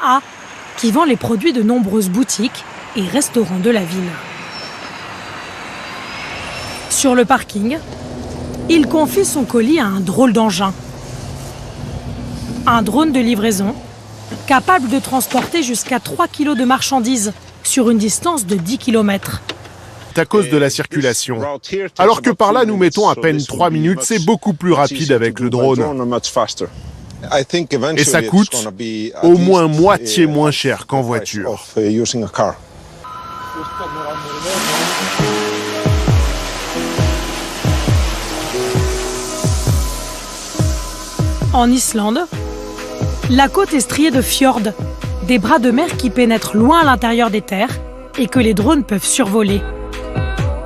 Taha, qui vend les produits de nombreuses boutiques et restaurants de la ville. Sur le parking, il confie son colis à un drôle d'engin. Un drone de livraison, capable de transporter jusqu'à 3 kilos de marchandises sur une distance de 10 km. À cause de la circulation. Alors que par là, nous mettons à peine 3 minutes, c'est beaucoup plus rapide avec le drone. Et ça coûte au moins moitié moins cher qu'en voiture. En Islande, la côte est striée de fjords, des bras de mer qui pénètrent loin à l'intérieur des terres et que les drones peuvent survoler.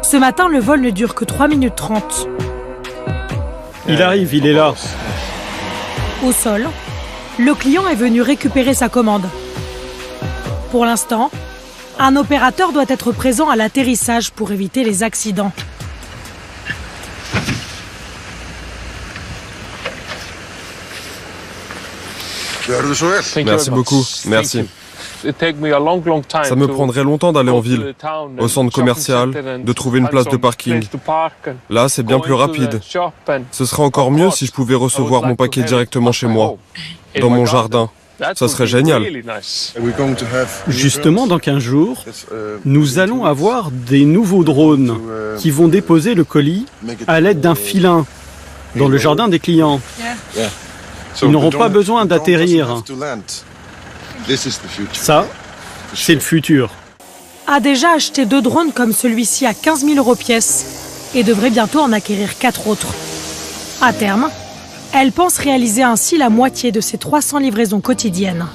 Ce matin, le vol ne dure que 3 minutes 30. Il arrive, il est là. Au sol, le client est venu récupérer sa commande. Pour l'instant, un opérateur doit être présent à l'atterrissage pour éviter les accidents. Merci beaucoup, merci. Ça me prendrait longtemps d'aller en ville, au centre commercial, de trouver une place de parking. Là, c'est bien plus rapide. Ce serait encore mieux si je pouvais recevoir mon paquet directement chez moi, dans mon jardin. Ça serait génial. Justement, dans 15 jours, nous allons avoir des nouveaux drones qui vont déposer le colis à l'aide d'un filin dans le jardin des clients. Ils n'auront pas besoin d'atterrir. Ça, c'est le futur. A déjà acheté 2 drones comme celui-ci à 15 000 € pièce et devrait bientôt en acquérir 4 autres. À terme, elle pense réaliser ainsi la moitié de ses 300 livraisons quotidiennes.